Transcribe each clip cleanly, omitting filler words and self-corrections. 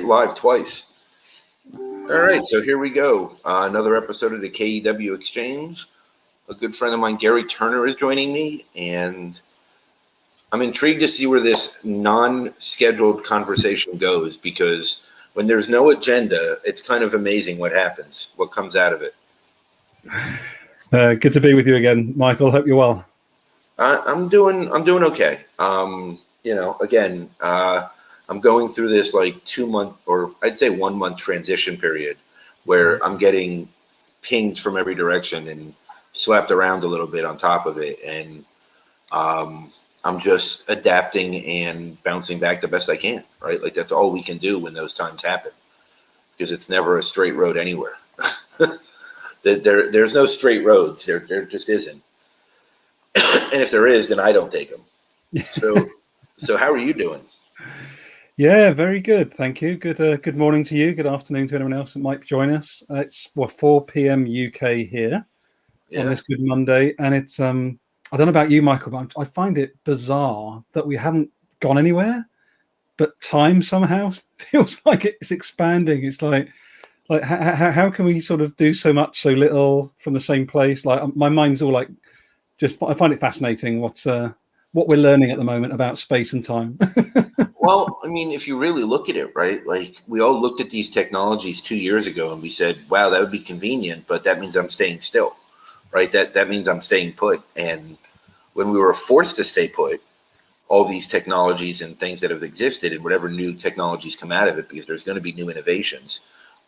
live twice. All right, so here we go. Another episode of the KEW Exchange. A good friend of mine, Garry Turner, is joining me, and I'm intrigued to see where this non-scheduled conversation goes, because when there's no agenda, it's kind of amazing what happens, what comes out of it. Good to be with you again, Michael. Hope you're well. I'm doing okay. Again, I'm going through this like 2 month, or I'd say 1 month transition period where I'm getting pinged from every direction and slapped around a little bit on top of it. And I'm just adapting and bouncing back the best I can, right? Like that's all we can do when those times happen, because it's never a straight road anywhere. There's no straight roads. There just isn't. And if there is, then I don't take them. So how are you doing? Yeah, very good. Thank you. Good morning to you. Good afternoon to anyone else that might join us. It's 4 p.m. UK here on this good Monday. And it's, I don't know about you, Michael, but I find it bizarre that we haven't gone anywhere, but time somehow feels like it's expanding. It's like how can we sort of do so much, so little from the same place? Like my mind's all like, I find it fascinating what we're learning at the moment about space and time. Well, I mean, if you really look at it, right, like we all looked at these technologies 2 years ago and we said, wow, that would be convenient, but that means I'm staying still, right? That means I'm staying put. And when we were forced to stay put, all these technologies and things that have existed and whatever new technologies come out of it, because there's going to be new innovations,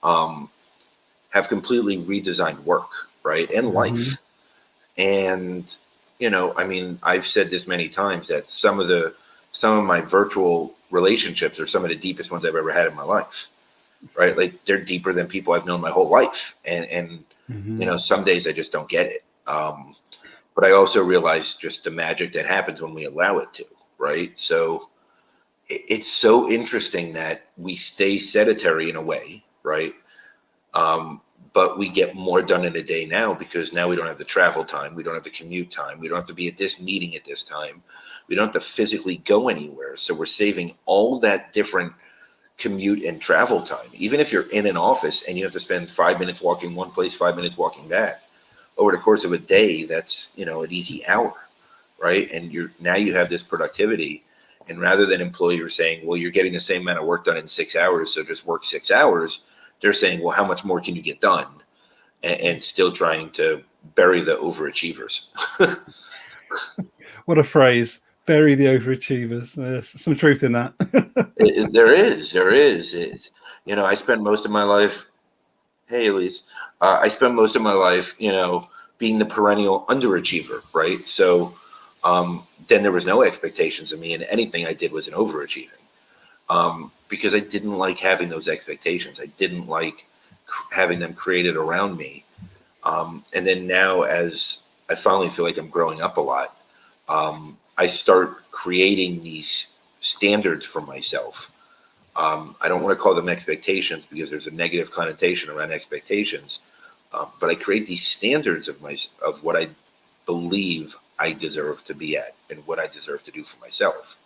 have completely redesigned work, right, and life. And, I mean, I've said this many times that some of my virtual relationships are some of the deepest ones I've ever had in my life, right? Like they're deeper than people I've known my whole life. And some days I just don't get it. But I also realize just the magic that happens when we allow it to, right? So it's so interesting that we stay sedentary in a way, right? But we get more done in a day now, because now we don't have the travel time. We don't have the commute time. We don't have to be at this meeting at this time. We don't have to physically go anywhere. So we're saving all that different commute and travel time. Even if you're in an office and you have to spend 5 minutes walking one place, 5 minutes walking back, over the course of a day, that's, an easy hour, right? And now you have this productivity. And rather than employers saying, well, you're getting the same amount of work done in 6 hours, so just work 6 hours, they're saying, well, how much more can you get done? And still trying to bury the overachievers. What a phrase. Bury the overachievers. There's some truth in that. There is. It's, I spend most of my life, hey, Elise, I spend most of my life, being the perennial underachiever, right? So then there was no expectations of me, and anything I did was an overachieving, because I didn't like having those expectations. I didn't like having them created around me. And then now, as I finally feel like I'm growing up a lot, I start creating these standards for myself. I don't want to call them expectations, because there's a negative connotation around expectations. But I create these standards of what I believe I deserve to be at and what I deserve to do for myself.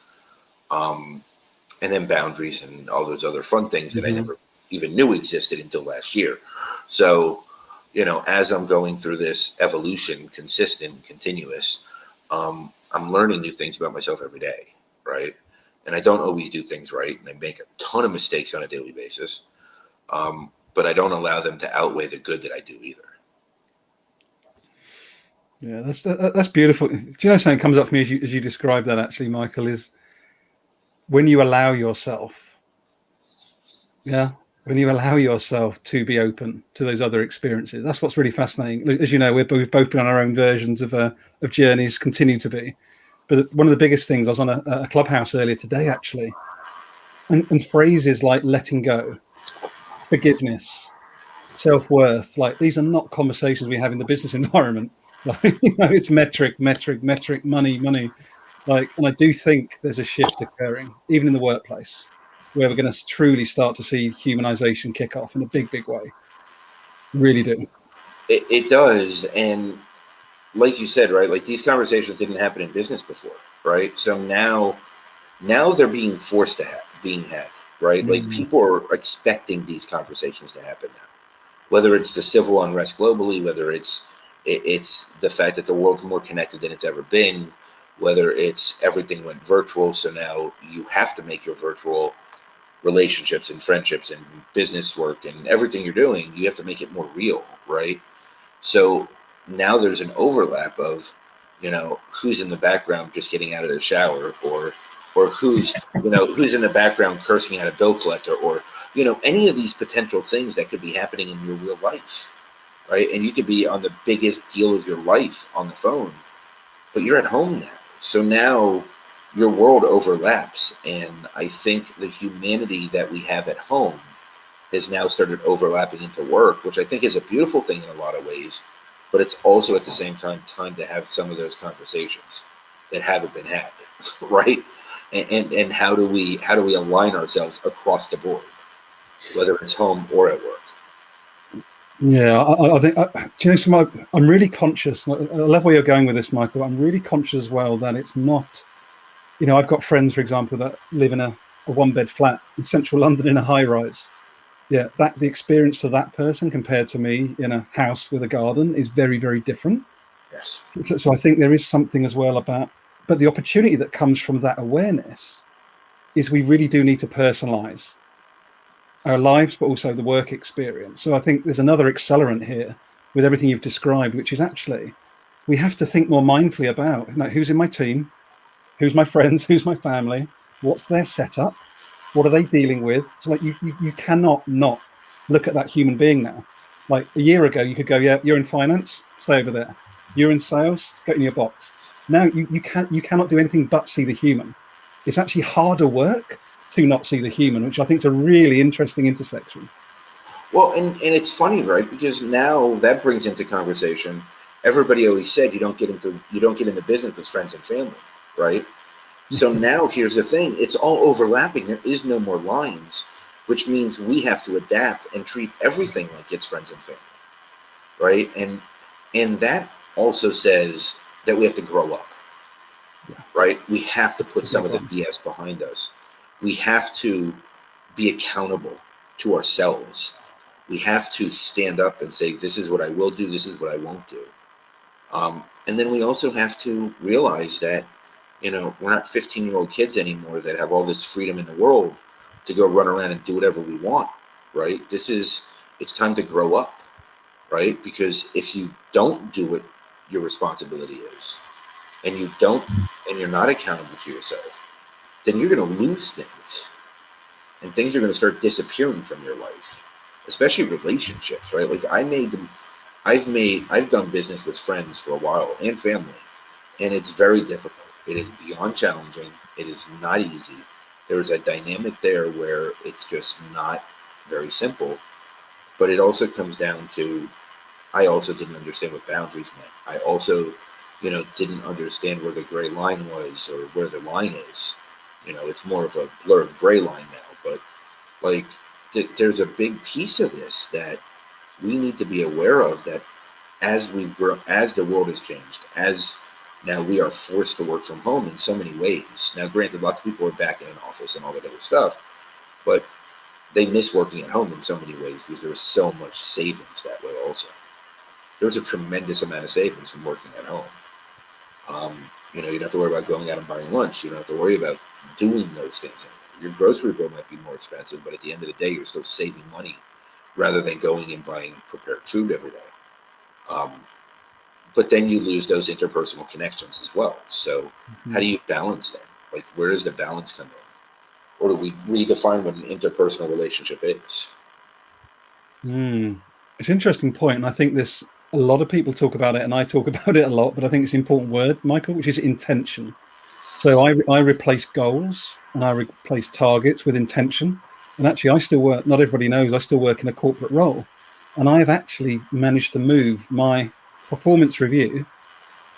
And then boundaries and all those other fun things that I never even knew existed until last year. So, as I'm going through this evolution, consistent, continuous, I'm learning new things about myself every day, right? And I don't always do things right, and I make a ton of mistakes on a daily basis, but I don't allow them to outweigh the good that I do either. Yeah, that's beautiful. Do you know something comes up for me as you describe that, actually, Michael, is when you allow yourself, when you allow yourself to be open to those other experiences. That's what's really fascinating. As you know, we've both been on our own versions of journeys, continue to be. But one of the biggest things, I was on a clubhouse earlier today, actually, and phrases like letting go, forgiveness, self-worth, like these are not conversations we have in the business environment. Like, it's metric, money. Like, and I do think there's a shift occurring, even in the workplace, where we're going to truly start to see humanization kick off in a big way. Really do. It does. And like you said, right, like these conversations didn't happen in business before, right? So now they're being forced to being had, right? Like people are expecting these conversations to happen now, whether it's the civil unrest globally, whether it's the fact that the world's more connected than it's ever been, whether it's everything went virtual, so now you have to make your virtual relationships and friendships and business work and everything you're doing, you have to make it more real, right? So now there's an overlap of, who's in the background just getting out of the shower, or who's who's in the background cursing at a bill collector, or any of these potential things that could be happening in your real life, right? And you could be on the biggest deal of your life on the phone, but you're at home now. So now your world overlaps, and I think the humanity that we have at home has now started overlapping into work, which I think is a beautiful thing in a lot of ways, but it's also at the same time to have some of those conversations that haven't been had, right? And how do we align ourselves across the board, whether it's home or at work? Yeah, I think, do you know, I'm really conscious. I love where you're going with this, Michael. I'm really conscious as well that it's not, I've got friends, for example, that live in a one-bed flat in central London in a high-rise. Yeah, the experience for that person compared to me in a house with a garden is very, very different. Yes. So I think there is something as well but the opportunity that comes from that awareness is we really do need to personalize our lives, but also the work experience. So I think there's another accelerant here with everything you've described, which is actually we have to think more mindfully about who's in my team, who's my friends, who's my family, what's their setup, what are they dealing with. So like you cannot not look at that human being now. Like a year ago, you could go, yeah, you're in finance, stay over there. You're in sales, go in your box. Now you cannot do anything but see the human. It's actually harder work to not see the human, which I think is a really interesting intersection. Well, and it's funny, right? Because now that brings into conversation. Everybody always said you don't get into business with friends and family, right? So now here's the thing: it's all overlapping. There is no more lines, which means we have to adapt and treat everything like it's friends and family, right? And that also says that we have to grow up, right? We have to put some of the BS behind us. We have to be accountable to ourselves. We have to stand up and say, this is what I will do, this is what I won't do. And then we also have to realize that, we're not 15-year-old kids anymore that have all this freedom in the world to go run around and do whatever we want, right? It's time to grow up, right? Because if you don't do what your responsibility is, and you're not accountable to yourself, then you're going to lose things, and things are going to start disappearing from your life, especially relationships, right? Like I've done business with friends for a while and family, and it's very difficult. It is beyond challenging. It is not easy. There is a dynamic there where it's just not very simple, but it also comes down to, I also didn't understand what boundaries meant. I also, didn't understand where the gray line was or where the line is. It's more of a blurred gray line now, but like there's a big piece of this that we need to be aware of, that as we've grown, as the world has changed, as now we are forced to work from home in so many ways. Now, granted, lots of people are back in an office and all that other stuff, but they miss working at home in so many ways because there was so much savings that way also. There was a tremendous amount of savings from working at home. You don't have to worry about going out and buying lunch. You don't have to worry about doing those things anymore. Your grocery bill might be more expensive, but at the end of the day, you're still saving money rather than going and buying prepared food every day. But then you lose those interpersonal connections as well. So how do you balance them? Like, where does the balance come in? Or do we redefine what an interpersonal relationship is? It's an interesting point, and I think a lot of people talk about it, and I talk about it a lot, but I think it's an important word, Michael, which is intention. So I replace goals and I replace targets with intention. And actually, I still work, not everybody knows, I still work in a corporate role. And I've actually managed to move my performance review.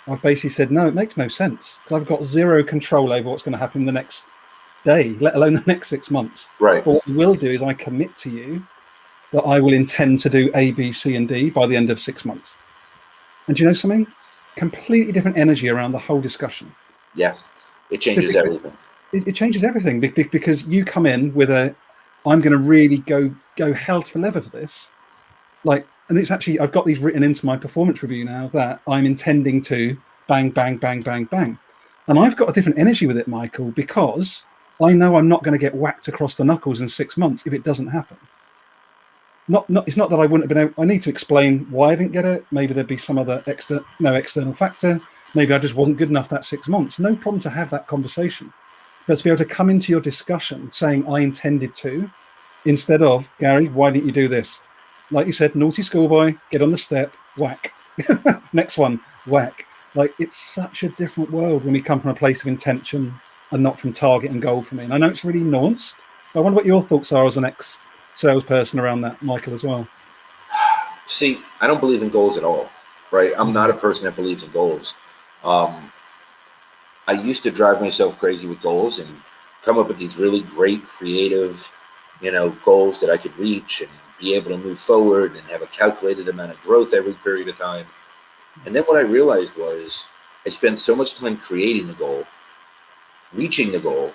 I've basically said, no, it makes no sense, because I've got zero control over what's going to happen the next day, let alone the next 6 months. Right. But what I will do is I commit to you that I will intend to do A, B, C, and D by the end of 6 months. And do you know something? Completely different energy around the whole discussion. Yeah, it changes everything. It changes everything, because you come in with I'm going to really go hell for leather for this. Like, and it's actually, I've got these written into my performance review now that I'm intending to bang, bang, bang, bang, bang. And I've got a different energy with it, Michael, because I know I'm not going to get whacked across the knuckles in 6 months if it doesn't happen. It's not that I wouldn't have been able, I need to explain why I didn't get it. Maybe there'd be some other external factor. Maybe I just wasn't good enough that 6 months. No problem to have that conversation. But to be able to come into your discussion saying I intended to, instead of, Garry, why didn't you do this? Like you said, naughty schoolboy, get on the step, whack. Next one, whack. Like, it's such a different world when we come from a place of intention and not from target and goal for me. And I know it's really nuanced, but I wonder what your thoughts are as an ex-salesperson around that, Michael, as well. See, I don't believe in goals at all, right? I'm not a person that believes in goals. I used to drive myself crazy with goals and come up with these really great, creative, goals that I could reach and be able to move forward and have a calculated amount of growth every period of time. And then what I realized was I spent so much time creating the goal, reaching the goal,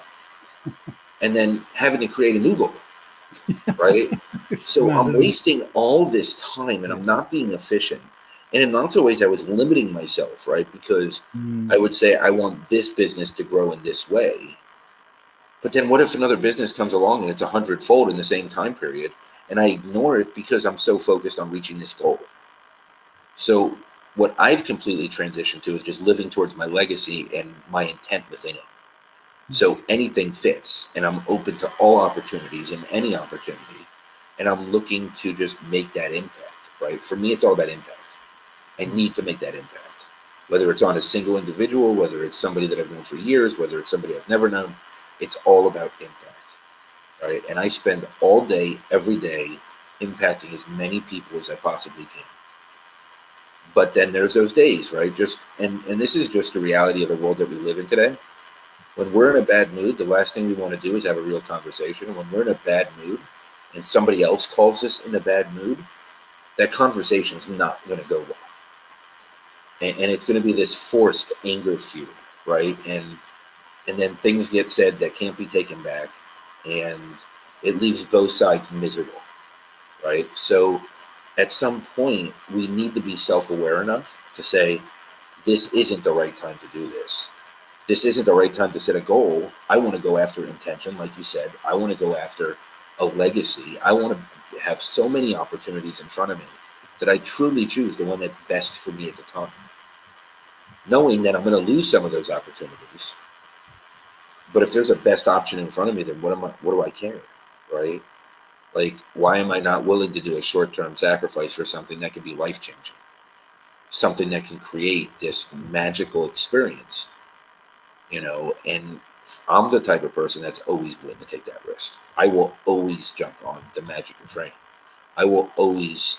and then having to create a new goal, right? So I'm wasting all this time and I'm not being efficient. And in lots of ways, I was limiting myself, right? Because I would say, I want this business to grow in this way. But then what if another business comes along and it's 100-fold in the same time period, and I ignore it because I'm so focused on reaching this goal? So what I've completely transitioned to is just living towards my legacy and my intent within it. So anything fits, and I'm open to all opportunities and any opportunity. And I'm looking to just make that impact, right? For me, it's all about impact. I need to make that impact. Whether it's on a single individual, whether it's somebody that I've known for years, whether it's somebody I've never known, it's all about impact, right? And I spend all day, every day, impacting as many people as I possibly can. But then there's those days, right? And this is just the reality of the world that we live in today. When we're in a bad mood, the last thing we want to do is have a real conversation. When we're in a bad mood and somebody else calls us in a bad mood, that conversation is not going to go well. And it's going to be this forced anger feud, right? And then things get said that can't be taken back, and it leaves both sides miserable, right? So at some point, we need to be self-aware enough to say, this isn't the right time to do this. This isn't the right time to set a goal. I want to go after intention, like you said. I want to go after a legacy. I want to have so many opportunities in front of me that I truly choose the one that's best for me at the time, knowing that I'm going to lose some of those opportunities. But if there's a best option in front of me, then what do I care, right? Like, why am I not willing to do a short-term sacrifice for something that can be life-changing? Something that can create this magical experience, and I'm the type of person that's always willing to take that risk. I will always jump on the magical train. I will always,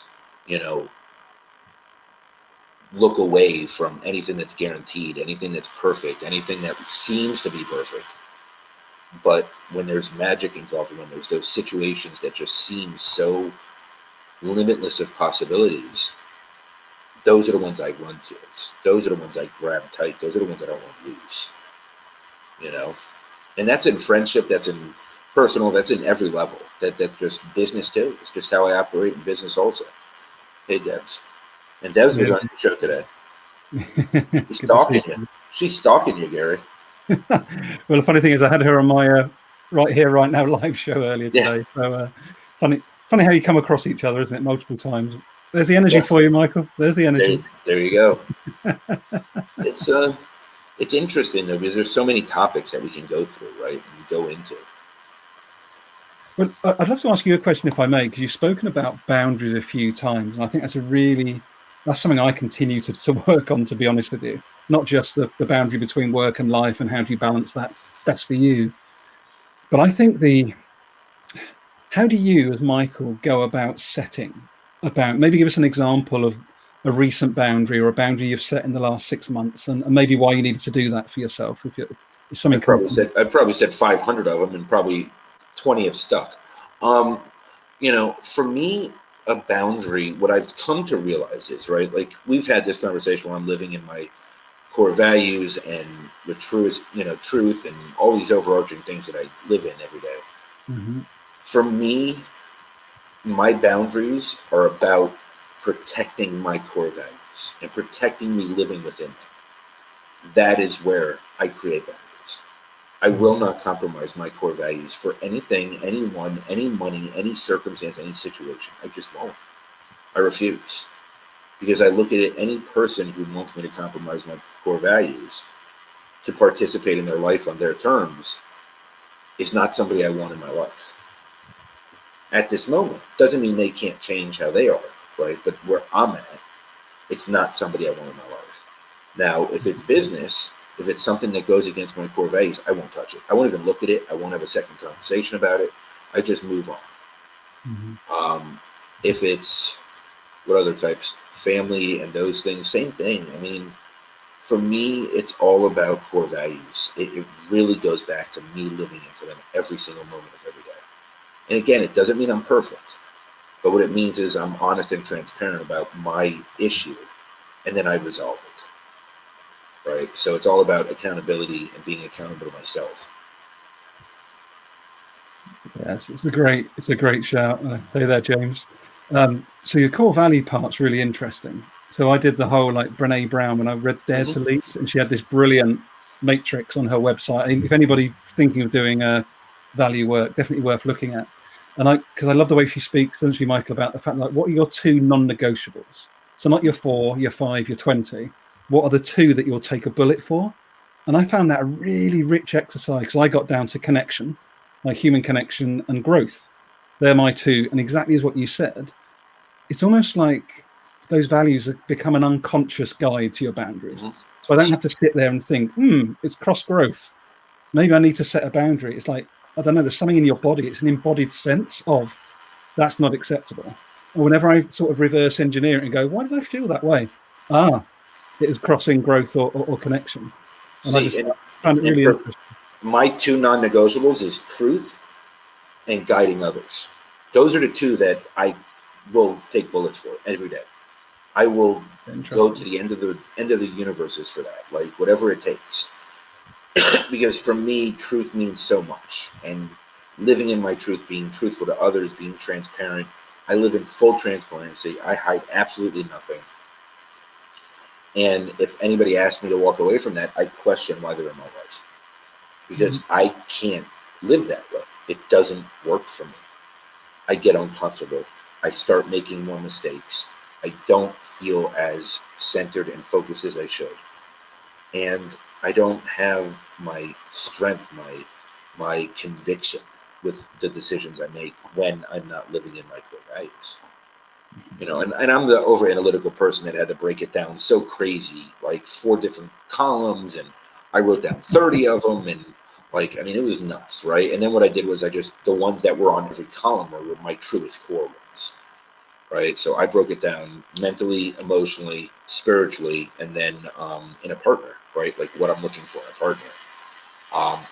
look away from anything that's guaranteed, anything that's perfect, anything that seems to be perfect. But when there's magic involved, when there's those situations that just seem so limitless of possibilities, those are the ones I run towards. Those are the ones I grab tight. Those are the ones I don't want to lose. And that's in friendship, that's in personal, that's in every level. That just business too. It's just how I operate in business also. Hey, Debs. And Debs was on your show today. She's stalking you. She's stalking you, Garry. Well, the funny thing is, I had her on my Right Here, Right Now live show earlier today. So funny how you come across each other, isn't it? Multiple times. There's the energy for you, Michael. There's the energy. There you go. It's interesting though, because there's so many topics that we can go through, right? And go into. Well, I'd love to ask you a question, if I may, because you've spoken about boundaries a few times, and I think that's something I continue to work on, to be honest with you. Not just the boundary between work and life and how do you balance that best for you. But I think how do you, as Michael, go about maybe give us an example of a recent boundary or a boundary you've set in the last 6 months, and maybe why you needed to do that for yourself. If something I've probably said 500 of them, and probably 20 have stuck. For me, a boundary, what I've come to realize is, right, like we've had this conversation where I'm living in my core values and the truth and all these overarching things that I live in every day. Mm-hmm. For me, my boundaries are about protecting my core values and protecting me living within them. That is where I create boundaries. I will not compromise my core values for anything, anyone, any money, any circumstance, any situation. I just won't. I refuse. Because I look at it, any person who wants me to compromise my core values to participate in their life on their terms is not somebody I want in my life. At this moment, doesn't mean they can't change how they are, right? But where I'm at, it's not somebody I want in my life. Now, if it's business, if it's something that goes against my core values, I won't touch it. I won't even look at it. I won't have a second conversation about it. I just move on. If it's what other types, family and those things, same thing. I mean, for me, it's all about core values. It really goes back to me living into them every single moment of every day. And again, it doesn't mean I'm perfect, but what it means is I'm honest and transparent about my issue, and then I resolve it. Right? So it's all about accountability and being accountable to myself. Yes, it's a great shout. Hey there, James. So your core value part's really interesting. So I did the whole like Brene Brown when I read Dare to Lead, and she had this brilliant matrix on her website. And if anybody thinking of doing value work, definitely worth looking at. And because I love the way she speaks, doesn't she, Michael, about the fact like what are your 2 non-negotiables? So not your 4, your 5, your 20. What are the 2 that you'll take a bullet for? And I found that a really rich exercise because I got down to connection, like human connection and growth. They're my 2. And exactly as what you said, it's almost like those values have become an unconscious guide to your boundaries. So I don't have to sit there and think, it's cross growth. Maybe I need to set a boundary. It's like, I don't know, there's something in your body. It's an embodied sense of that's not acceptable. And whenever I sort of reverse engineer it and go, why did I feel that way? It is crossing growth or connection. And I just found it really interesting. My 2 non-negotiables is truth and guiding others. Those are the 2 that I will take bullets for every day. I will go to the end of the universes for that, like whatever it takes. Because for me, truth means so much, and living in my truth, being truthful to others, being transparent. I live in full transparency. I hide absolutely nothing. And if anybody asks me to walk away from that, I question why they're in my life. Because I can't live that way. It doesn't work for me. I get uncomfortable. I start making more mistakes. I don't feel as centered and focused as I should. And I don't have my strength, my conviction with the decisions I make when I'm not living in my core values. You know, and I'm the over analytical person that had to break it down so crazy, like 4 different columns, and I wrote down 30 of them, and like, I mean, it was nuts, right? And then what I did was the ones that were on every column were my truest core ones, right? So I broke it down mentally, emotionally, spiritually, and then in a partner, right? Like what I'm looking for in a partner.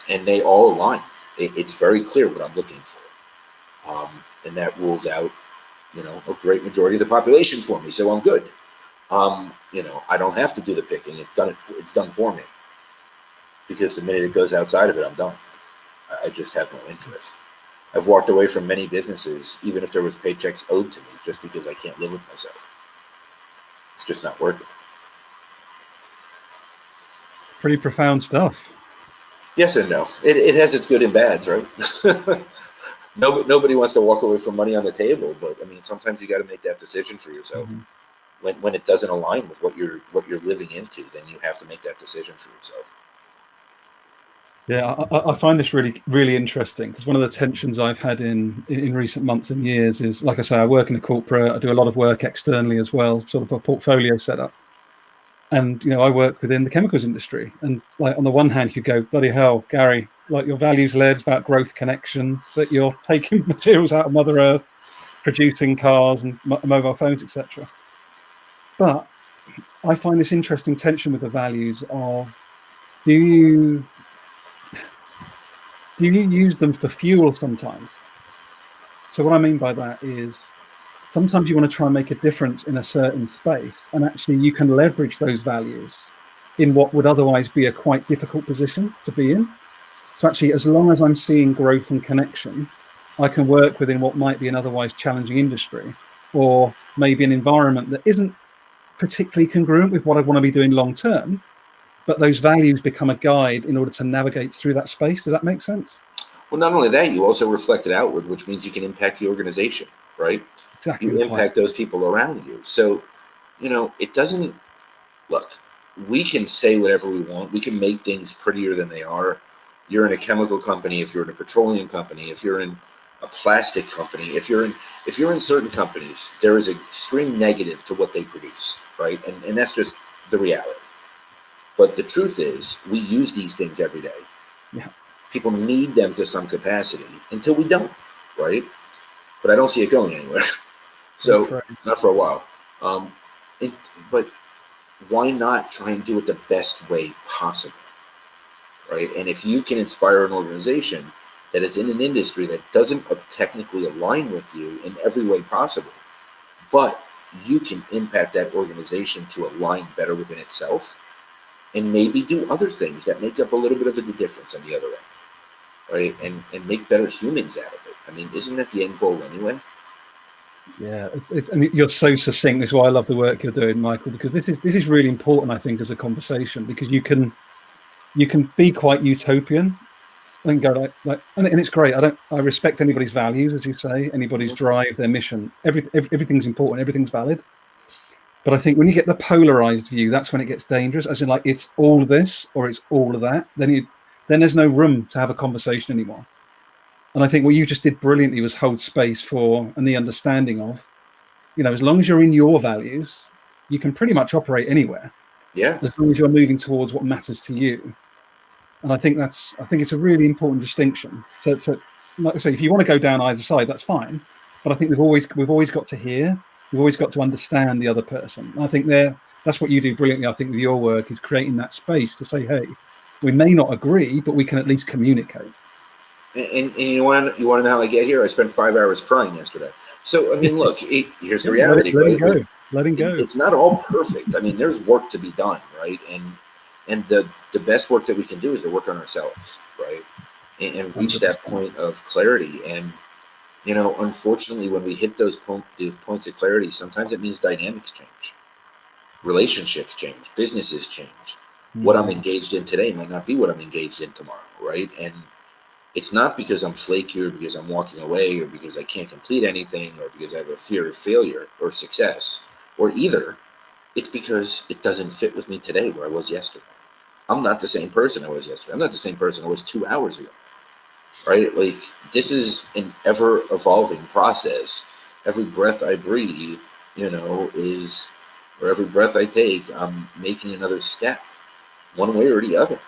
And they all align. It's very clear what I'm looking for. And that rules out, you know, a great majority of the population for me. So I'm good. You know, I don't have to do the picking. It's done for me. Because the minute it goes outside of it, I'm done. I just have no interest. I've walked away from many businesses, even if there was paychecks owed to me, just because I can't live with myself. It's just not worth it. Pretty profound stuff. Yes and no. It has its good and bads, right? Nobody wants to walk away from money on the table, but I mean, sometimes you got to make that decision for yourself. When it doesn't align with what you're living into, then you have to make that decision for yourself. Yeah, I find this really, really interesting because one of the tensions I've had in recent months and years is, like I say, I work in a corporate. I do a lot of work externally as well, sort of a portfolio setup. And, you know, I work within the chemicals industry. And like on the one hand, you go, bloody hell, Gary, like your values led is about growth connection, but you're taking materials out of Mother Earth, producing cars and mobile phones, etc. But I find this interesting tension with the values of do you use them for fuel sometimes? So what I mean by that is sometimes you want to try and make a difference in a certain space, and actually you can leverage those values in what would otherwise be a quite difficult position to be in. So actually, as long as I'm seeing growth and connection, I can work within what might be an otherwise challenging industry, or maybe an environment that isn't particularly congruent with what I want to be doing long term, but those values become a guide in order to navigate through that space. Does that make sense? Well, not only that, you also reflect it outward, which means you can impact the organization, right? Exactly You the point. impact those people around you. So, it doesn't look, we can say whatever we want. We can make things prettier than they are. You're in a chemical company, if you're in a petroleum company, if you're in a plastic company, if you're in certain companies, there is an extreme negative to what they produce, right? And that's just the reality. But the truth is, we use these things every day. Yeah. People need them to some capacity until we don't, right? But I don't see it going anywhere. So Correct. not for a while. Um, but why not try and do it the best way possible, right? And if you can inspire an organization that is in an industry that doesn't technically align with you in every way possible, but you can impact that organization to align better within itself and maybe do other things that make up a little bit of a difference on the other end, right? And make better humans out of it. I mean, isn't that the end goal anyway? Yeah, and you're so succinct. This is why I love the work you're doing, Michael, because this is really important, I think, as a conversation, because you can be quite utopian and go and it's great. I respect anybody's values, as you say, anybody's Mhm. drive, their mission. Everything's important, everything's valid. But I think when you get the polarized view, that's when it gets dangerous. As in, like, it's all this or it's all of that. Then there's no room to have a conversation anymore. And I think what you just did brilliantly was hold space for and the understanding of, as long as you're in your values, you can pretty much operate anywhere Yeah. as long as you're moving towards what matters to you. And I think it's a really important distinction. So like I say, if you want to go down either side, that's fine. But I think we've always got to hear, we've always got to understand the other person. And I think that's what you do brilliantly. I think with your work is creating that space to say, hey, we may not agree, but we can at least communicate. And you want to know how I get here? I spent 5 hours crying yesterday. So I mean, look, here's the Yeah, reality, let him right? go. Let him go. It's not all perfect. I mean, there's work to be done, right? And the best work that we can do is to work on ourselves, right? And reach that 100%. point of clarity. And unfortunately, when we hit those points of clarity, sometimes it means dynamics change, relationships change, businesses change. What I'm Mm. engaged in today might not be what I'm engaged in tomorrow, right? And it's not because I'm flaky or because I'm walking away or because I can't complete anything or because I have a fear of failure or success or either. It's because it doesn't fit with me today where I was yesterday. I'm not the same person I was yesterday. I'm not the same person I was 2 hours ago, right? Like, this is an ever evolving process. Every breath I breathe, is, or every breath I take, I'm making another step, one way or the other.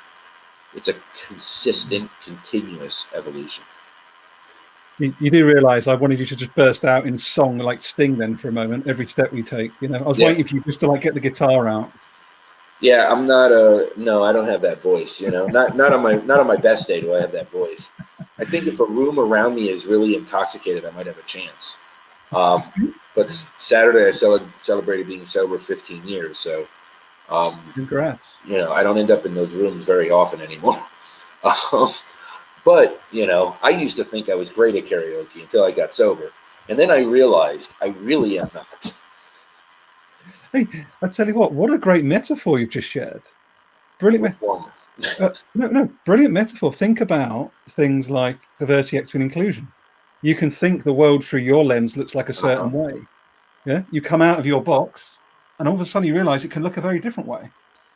It's a consistent, continuous evolution. You do realize I wanted you to just burst out in song like Sting then for a moment, every step we take. I was Yeah. waiting for you just to like get the guitar out. Yeah, I'm not no, I don't have that voice, not on my best day do I have that voice. I think if a room around me is really intoxicated, I might have a chance. Um, but Saturday I celebrated being sober 15 years, so um, Congrats. I don't end up in those rooms very often anymore. Um, but I used to think I was great at karaoke until I got sober, and then I realized I really am not. Hey, I tell you what a great metaphor you've just shared. Brilliant. Which one? No, brilliant metaphor. Think about things like diversity, equity, and inclusion. You can think the world through your lens looks like a Uh-huh. certain way. Yeah, you come out of your box, and all of a sudden you realize it can look a very different way.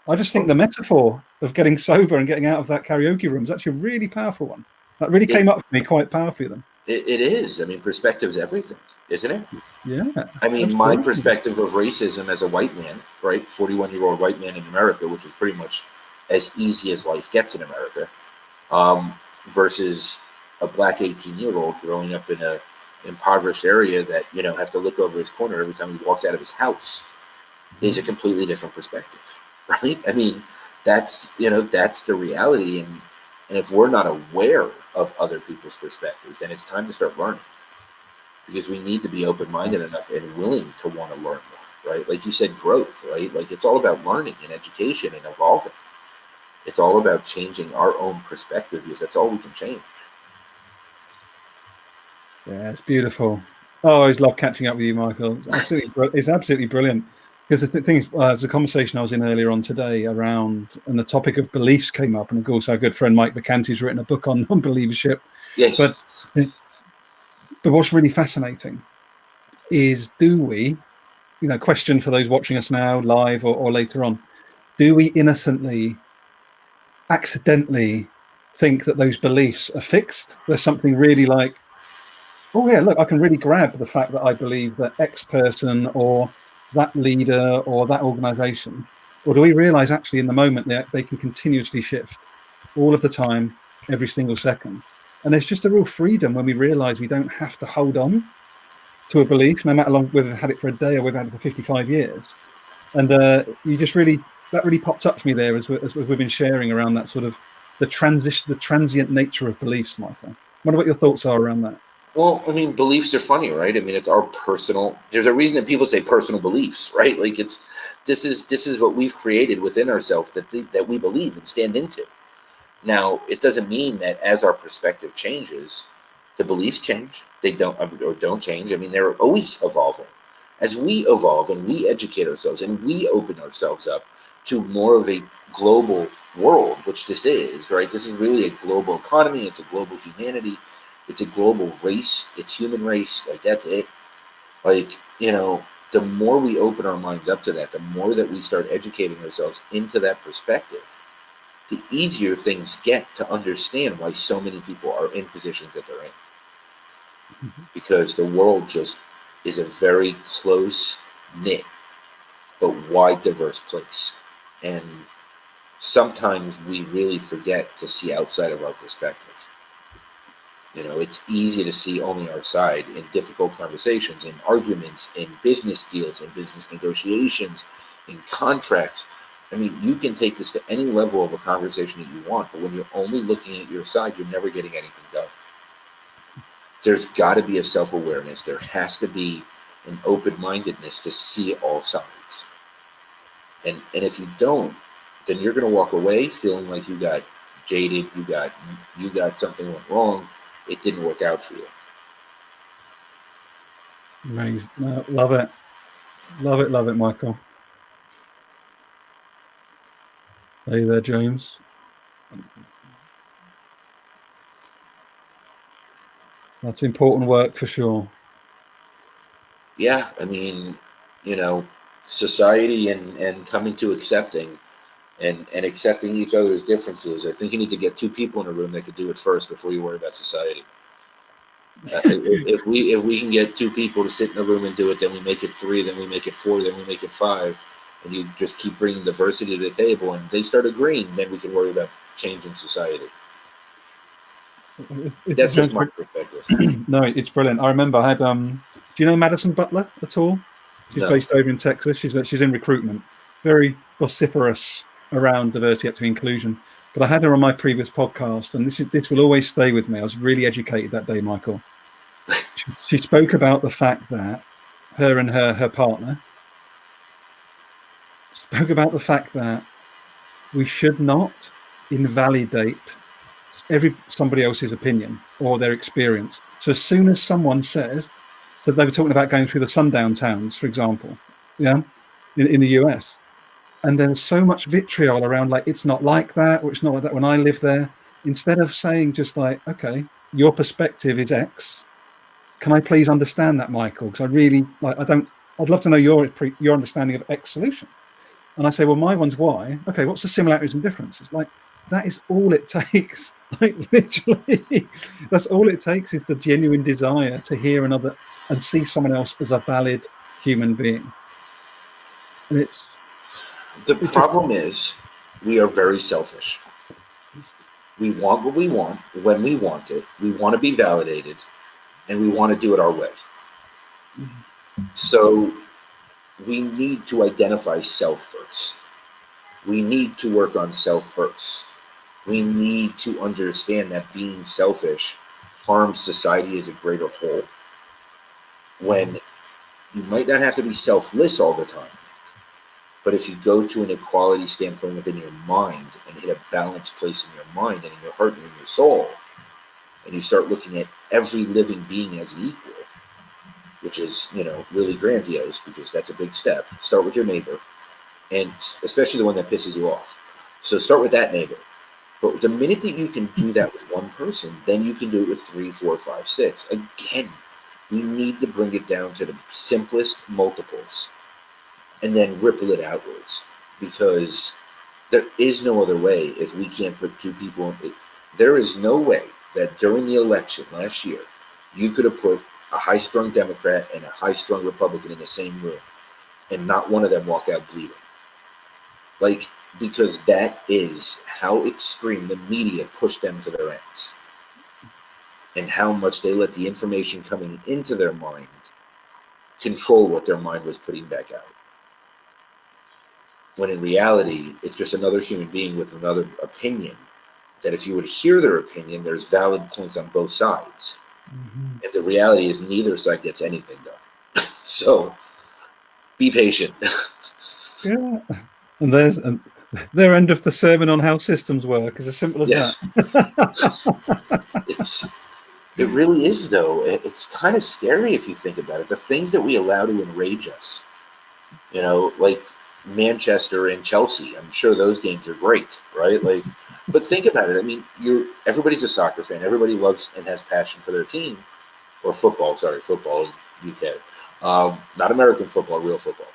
I just think the metaphor of getting sober and getting out of that karaoke room is actually a really powerful one. That really It, came up for me quite powerfully then. it is. I mean, perspective's everything, isn't it? Yeah, I mean, my absolutely. perspective of racism as a white man, right, 41-year-old white man in America, which is pretty much as easy as life gets in America, um, versus a black 18-year-old growing up in a impoverished area that has to look over his corner every time he walks out of his house, is a completely different perspective, right? I mean, that's the reality, and if we're not aware of other people's perspectives, then it's time to start learning, because we need to be open-minded enough and willing to want to learn more, right? Like you said, growth, right? Like, it's all about learning and education and evolving. It's all about changing our own perspective, because that's all we can change. Yeah, it's beautiful. Oh, I always love catching up with you, Michael. It's absolutely brilliant. Because the thing is, there's a conversation I was in earlier on today around, and the topic of beliefs came up. And of course, our good friend Mike McCanty's written a book on believership. But Yes. what's really fascinating is, do we, question for those watching us now live or later on, do we innocently, accidentally think that those beliefs are fixed? There's something really like, oh yeah, look, I can really grab the fact that I believe that X person or that leader or that organization. Or do we realize actually in the moment that they can continuously shift all of the time, every single second? And there's just a real freedom when we realize we don't have to hold on to a belief, no matter long whether we've had it for a day or we've had it for 55 years. And you just really, that really popped up to me there as we've been sharing around that sort of the transient nature of beliefs, Michael. I wonder what your thoughts are around that. Well, I mean, beliefs are funny, right? I mean, it's our personal. There's a reason that people say personal beliefs, right? Like this is what we've created within ourselves that we believe and stand into. Now, it doesn't mean that as our perspective changes, the beliefs change. They don't or don't change. I mean, they're always evolving. As we evolve and we educate ourselves and we open ourselves up to more of a global world, which this is, right? This is really a global economy. It's a global humanity. It's a global race. It's human race. Like, that's it. Like, the more we open our minds up to that, the more that we start educating ourselves into that perspective, the easier things get to understand why so many people are in positions that they're in. Because the world just is a very close knit but wide, diverse place. And sometimes we really forget to see outside of our perspective. It's easy to see only our side in difficult conversations, in arguments, in business deals, in business negotiations, in contracts. I mean, you can take this to any level of a conversation that you want, but when you're only looking at your side, you're never getting anything done. There's got to be a self-awareness. There has to be an open-mindedness to see all sides. And if you don't, then you're going to walk away feeling like you got jaded, you got something went wrong. It didn't work out for you. Amazing. No, love it. Love it, Michael. Are you there, James? That's important work for sure. Yeah, I mean, society and coming to accepting and accepting each other's differences. I think you need to get two people in a room that could do it first before you worry about society. If we can get two people to sit in a room and do it, then we make it three, then we make it four, then we make it five, and you just keep bringing diversity to the table, and they start agreeing, then we can worry about changing society. That's just my perspective. No, it's brilliant. I remember I had do you know Madison Butler at all? She's based over in Texas. She's in recruitment, very vociferous around diversity, equity, inclusion. But I had her on my previous podcast, and this will always stay with me. I was really educated that day, Michael. She spoke about the fact that her and her partner spoke about the fact that we should not invalidate somebody else's opinion or their experience. So as soon as someone says, so they were talking about going through the sundown towns, for example, in the US, and there was so much vitriol around, like, it's not like that, or it's not like that when I live there. Instead of saying just like, okay, your perspective is X. Can I please understand that, Michael? Because I really I'd love to know your understanding of X solution. And I say, well, my one's Y. Okay, what's the similarities and differences? Like, that is all it takes. Like, literally, that's all it takes, is the genuine desire to hear another and see someone else as a valid human being. And the problem is we are very selfish. We want what we want when we want it. We want to be validated, and we want to do it our way. So we need to identify self first. We need to work on self first. We need to understand that being selfish harms society as a greater whole. When you might not have to be selfless all the time, but if you go to an equality standpoint within your mind and hit a balanced place in your mind and in your heart and in your soul, and you start looking at every living being as an equal, which is, really grandiose because that's a big step. Start with your neighbor, and especially the one that pisses you off. So start with that neighbor. But the minute that you can do that with one person, then you can do it with 3, 4, 5, 6. Again, we need to bring it down to the simplest multiples and then ripple it outwards, because there is no other way if we can't put two people in it. There is no way that during the election last year, you could have put a high-strung Democrat and a high-strung Republican in the same room and not one of them walk out bleeding. Because that is how extreme the media pushed them to their ends, and how much they let the information coming into their mind control what their mind was putting back out. When in reality, it's just another human being with another opinion, that if you would hear their opinion, there's valid points on both sides. Mm-hmm. And the reality is neither side gets anything done. So be patient. Yeah. And there's their end of the sermon on how systems work is as simple as that. It really is, though. It's kind of scary if you think about it. The things that we allow to enrage us, like Manchester and Chelsea. I'm sure those games are great, right? But think about it. I mean, everybody's a soccer fan. Everybody loves and has passion for their team, or football. Sorry, football in UK, not American football, real football.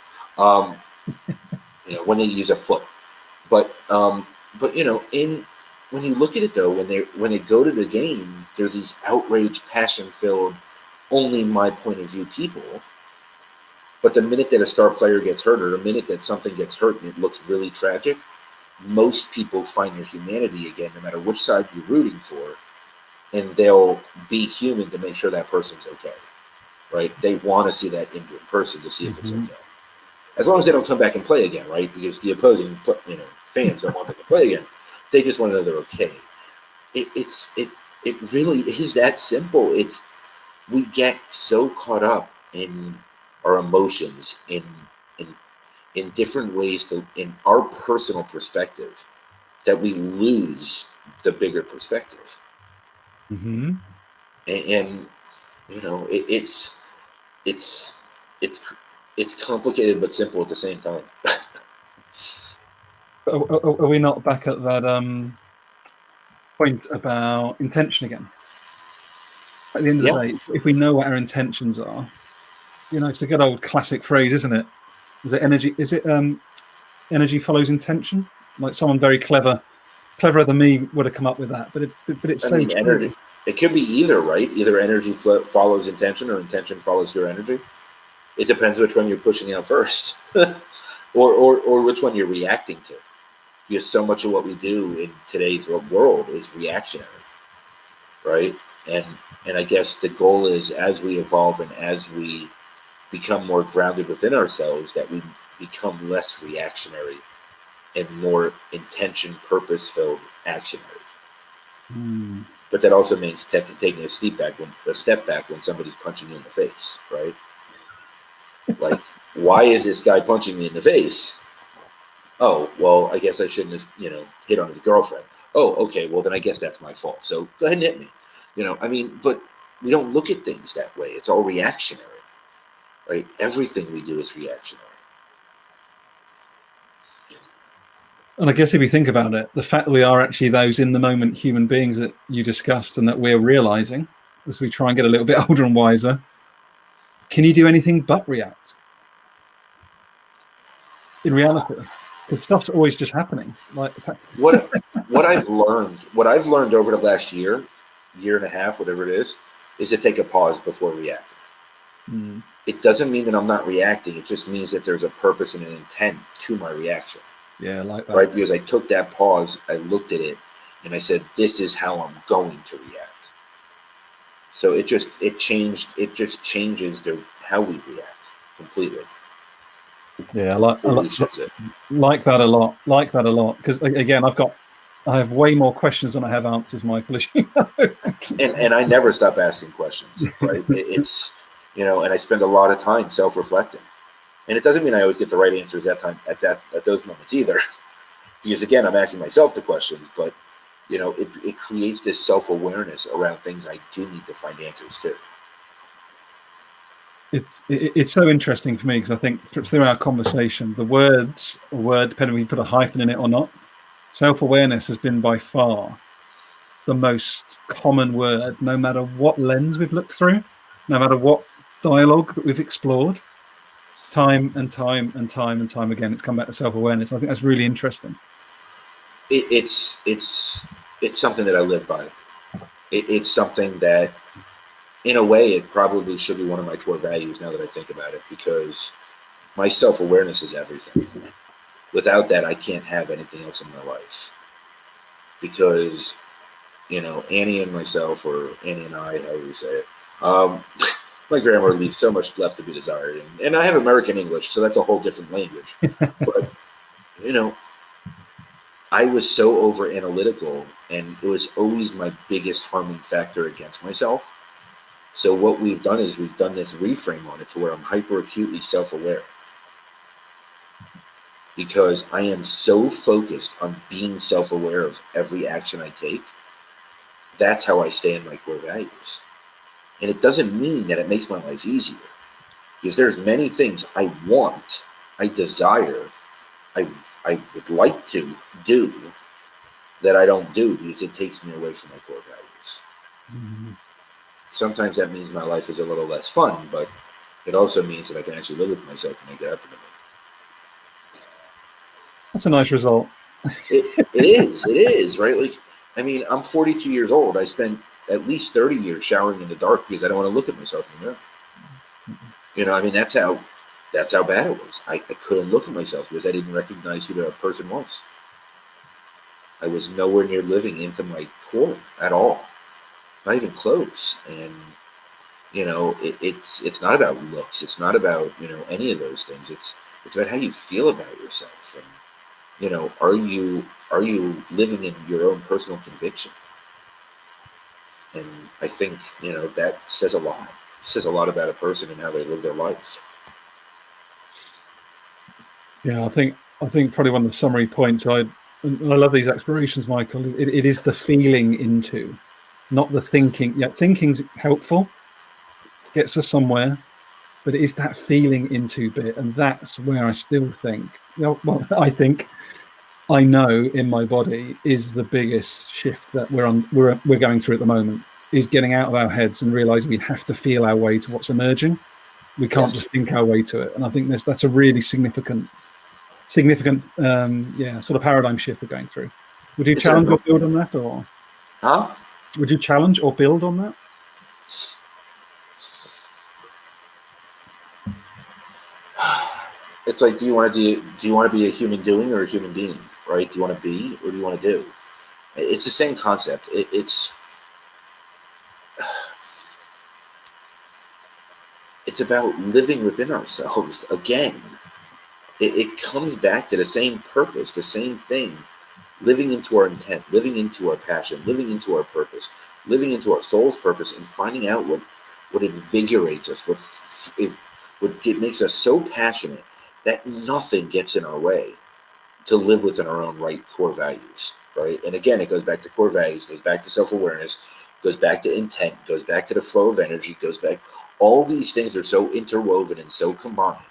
When they use a foot, but when you look at it though, when they go to the game, there's these outraged, passion-filled, only my point of view people. But the minute that a star player gets hurt, or the minute that something gets hurt and it looks really tragic, most people find their humanity again, no matter which side you're rooting for, and they'll be human to make sure that person's okay, right? They want to see that injured person to see if it's okay. As long as they don't come back and play again, right? Because the opposing, fans don't want them to play again. They just want to know they're okay. It really is that simple. We get so caught up in our emotions, in different ways in our personal perspective, that we lose the bigger perspective. Mm-hmm. And it's complicated but simple at the same time. Are we not back at that point about intention again? At the end of the day, if we know what our intentions are, it's a good old classic phrase, isn't it? Is it energy follows intention? Like someone very cleverer than me would have come up with that, but it's so true. Energy. It could be either, right? Either energy follows intention, or intention follows your energy. It depends which one you're pushing out first, or which one you're reacting to. Because so much of what we do in today's world is reactionary, right? And I guess the goal is, as we evolve and as we become more grounded within ourselves, that we become less reactionary and more intention, purpose-filled, actionary. But that also means taking a step back when somebody's punching you in the face, right? Like, why is this guy punching me in the face? Oh, well, I guess I shouldn't have, hit on his girlfriend. Oh, okay, well, then I guess that's my fault. So go ahead and hit me. But we don't look at things that way. It's all reactionary, right? Everything we do is reactionary. And I guess if you think about it, the fact that we are actually those in the moment human beings that you discussed, and that we're realizing as we try and get a little bit older and wiser, can you do anything but react? In reality, because stuff's always just happening. Like what I've learned over the last year and a half, whatever it is to take a pause before reacting. It doesn't mean that I'm not reacting. It just means that there's a purpose and an intent to my reaction. Yeah, like that. Right? Because I took that pause, I looked at it, and I said, this is how I'm going to react. So it just changes how we react completely. Yeah, I like that a lot. Like that a lot. Because again, I have way more questions than I have answers, Michael, as you know. And I never stop asking questions, right? It's and I spend a lot of time self-reflecting. And it doesn't mean I always get the right answers at those moments either. Because again, I'm asking myself the questions, but it creates this self-awareness around things I do need to find answers to. It's so interesting for me because I think through our conversation, the word, depending on if you put a hyphen in it or not, self-awareness has been by far the most common word, no matter what lens we've looked through, no matter what dialogue that we've explored, time and time and time and time again, it's come back to self-awareness. I think that's really interesting. It's something that I live by. It's something that, in a way, it probably should be one of my core values now that I think about it, because my self-awareness is everything. Without that, I can't have anything else in my life. Because, Annie and myself, or Annie and I, however you say it, my grammar leaves so much left to be desired. And I have American English, so that's a whole different language. But, I was so over analytical, and it was always my biggest harming factor against myself. So what we've done is we've done this reframe on it to where I'm hyper acutely self-aware, because I am so focused on being self-aware of every action I take. That's how I stay in my core values. And it doesn't mean that it makes my life easier, because there's many things I want, I desire, I would like to do that I don't do because it takes me away from my core values. Mm-hmm. Sometimes that means my life is a little less fun, but it also means that I can actually live with myself and make it happen to me. That's a nice result. It is, right? Like, I mean, I'm 42 years old. I spent at least 30 years showering in the dark because I don't want to look at myself in the mirror. I mean, that's how bad it was. I couldn't look at myself because I didn't recognize who the person was. I was nowhere near living into my core at all. Not even close. And, it's not about looks. It's not about, any of those things. It's about how you feel about yourself. And, are you living in your own personal conviction? And I think, that says a lot. It says a lot about a person and how they live their life. Yeah, I think probably one of the summary points, I love these explorations, Michael. It is the feeling into, not the thinking. Yeah, thinking's helpful, gets us somewhere, but it is that feeling into bit, and that's where I still think. Well, I know in my body is the biggest shift that we're going through at the moment, is getting out of our heads and realizing we have to feel our way to what's emerging. We can't just think our way to it, and I think that's a really significant sort of paradigm shift we're going through. Would you challenge or build on that, or would you challenge or build on that? It's like, do you want to be a human doing or a human being, right? Do you want to be or do you want to do? It's the same concept. It's about living within ourselves again. It comes back to the same purpose, the same thing. Living into our intent, living into our passion, living into our purpose, living into our soul's purpose, and finding out what invigorates us, what makes us so passionate that nothing gets in our way to live within our own right core values, right? And again, it goes back to core values, goes back to self-awareness, goes back to intent, goes back to the flow of energy, goes back. All these things are so interwoven and so combined.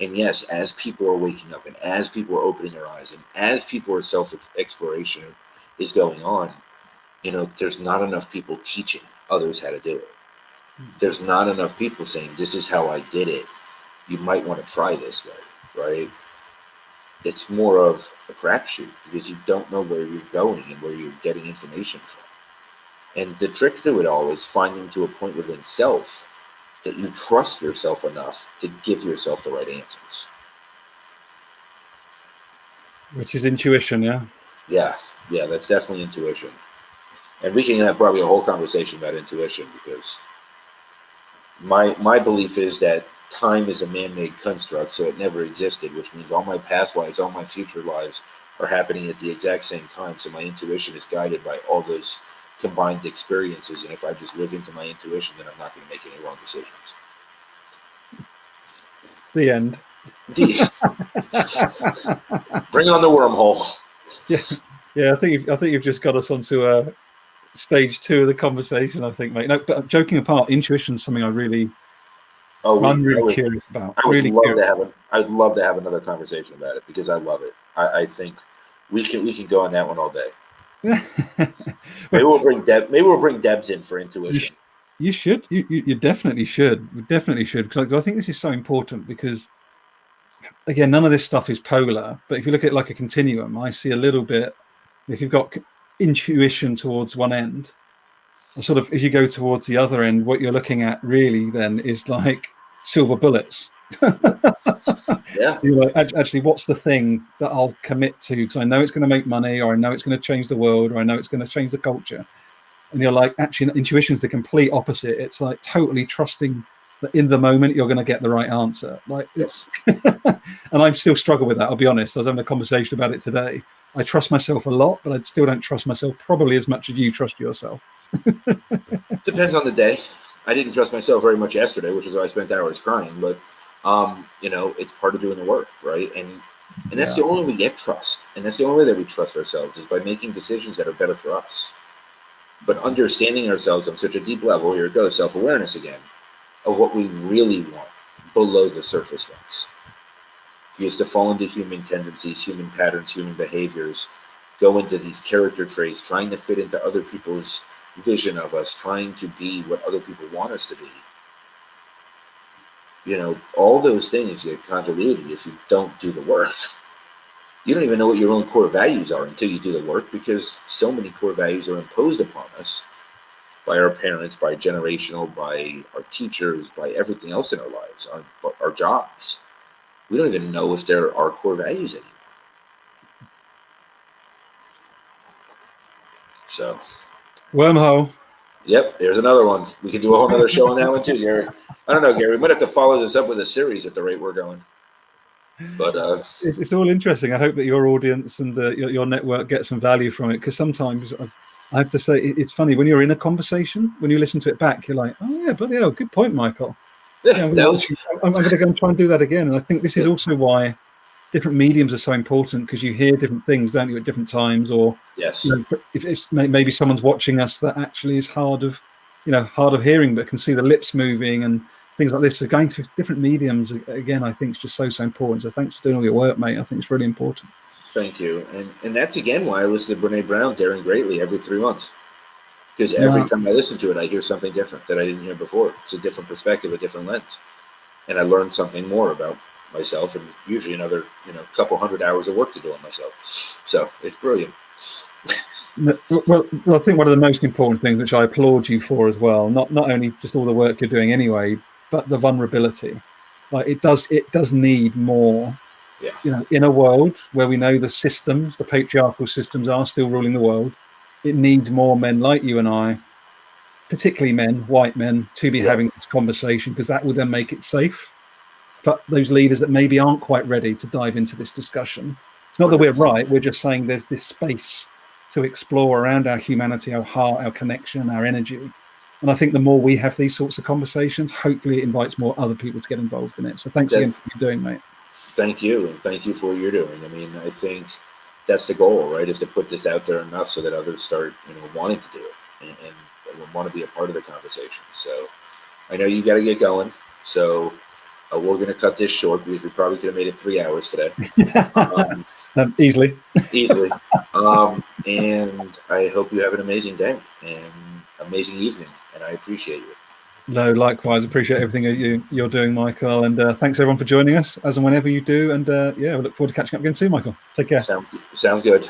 And yes, as people are waking up and as people are opening their eyes and as people are self-exploration is going on, there's not enough people teaching others how to do it. There's not enough people saying, this is how I did it. You might want to try this way, right? It's more of a crapshoot because you don't know where you're going and where you're getting information from. And the trick to it all is finding to a point within self that you trust yourself enough to give yourself the right answers. Which is intuition, yeah? Yeah, that's definitely intuition. And we can have probably a whole conversation about intuition, because my belief is that time is a man-made construct, so it never existed, which means all my past lives, all my future lives are happening at the exact same time. So my intuition is guided by all those combined experiences, and if I just live into my intuition, then I'm not going to make any wrong decisions. The end. Bring on the wormhole. Yeah. Yeah, I think you've just got us onto stage 2 of the conversation. I think, mate. No, but joking apart, intuition is something Oh, I'm really curious about. I would Really love curious. to I'd love to have another conversation about it because I love it. I think we can go on that one all day. Well, Maybe we'll bring Debs in for you, sh- intuition. you should. You definitely should. You definitely should. Because I think this is so important because, again, none of this stuff is polar. But if you look at it like a continuum, I see a little bit. If you've got intuition towards one end, and sort of as you go towards the other end, what you're looking at really then is like silver bullets. Yeah, You're like, actually, what's the thing that I'll commit to? Because I know it's going to make money, or I know it's going to change the world, or I know it's going to change the culture. And you're like, actually, intuition is the complete opposite. It's like totally trusting that in the moment you're going to get the right answer. Like it's, and I still struggle with that. I'll be honest. I was having a conversation about it today. I trust myself a lot, but I still don't trust myself probably as much as you trust yourself. depends on the day. I didn't trust myself very much yesterday, which is why I spent hours crying. But it's part of doing the work, right? And that's the Yeah. only way we get trust, and that's the only way that we trust ourselves is by making decisions that are better for us. But understanding ourselves on such a deep level, here it goes, self-awareness again, of what we really want below the surface ones. We used to fall into human tendencies, human patterns, human behaviors, go into these character traits, trying to fit into other people's vision of us, trying to be what other people want us to be. All those things get convoluted if you don't do the work. You don't even know what your own core values are until you do the work because so many core values are imposed upon us by our parents, by generational, by our teachers, by everything else in our lives, our jobs. We don't even know if they're our core values anymore. So, Wormhole. yep, here's another one. We can do a whole other show on that one too, Gary. I don't know, Gary. We might have to follow this up with a series at the rate we're going. But It's all interesting. I hope that your audience and your network get some value from it because sometimes I have to say it's funny when you're in a conversation, when you listen to it back, you're like, oh yeah, bloody hell, good point, Michael. Yeah, that was I'm going to go and try and do that again. And I think this is also why different mediums are so important because you hear different things, don't you, at different times, or yes, if it's maybe someone's watching us that actually is hard of hearing, but can see the lips moving and things like this. So going through different mediums again, I think is just so important. So thanks for doing all your work, mate. I think it's really important. thank you. And that's again why I listen to Brene Brown, Daring Greatly every 3 months. Because every Yeah. time I listen to it, I hear something different that I didn't hear before. It's a different perspective, a different lens, and I learn something more about myself, and usually another couple hundred hours of work to do on myself. So it's brilliant. Well, I think one of the most important things, which I applaud you for as well, not only just all the work you're doing anyway, but the vulnerability. Like it does need more. Yeah, In a world where we know the patriarchal systems are still ruling the world, it needs more men like you and I, particularly men, white men, to be yeah, having this conversation because that will then make it safe for those leaders that maybe aren't quite ready to dive into this discussion. It's not that we're 100%. right, we're just saying there's this space to explore around our humanity, our heart, our connection, our energy. And I think the more we have these sorts of conversations, hopefully it invites more other people to get involved in it. So thanks That again for what you're doing, mate. Thank you, and thank you for what you're doing. I mean, I think that's the goal, right? Is to put this out there enough so that others start, wanting to do it and want to be a part of the conversation. So I know you got to get going. So we're going to cut this short because we probably could have made it 3 hours today, um, Easily. easily. And I hope you have an amazing day and amazing evening. And I appreciate you. No, likewise. Appreciate everything you're doing, Michael. And thanks everyone for joining us as and whenever you do. And yeah, we look forward to catching up again soon, Michael. Take care. Sounds good.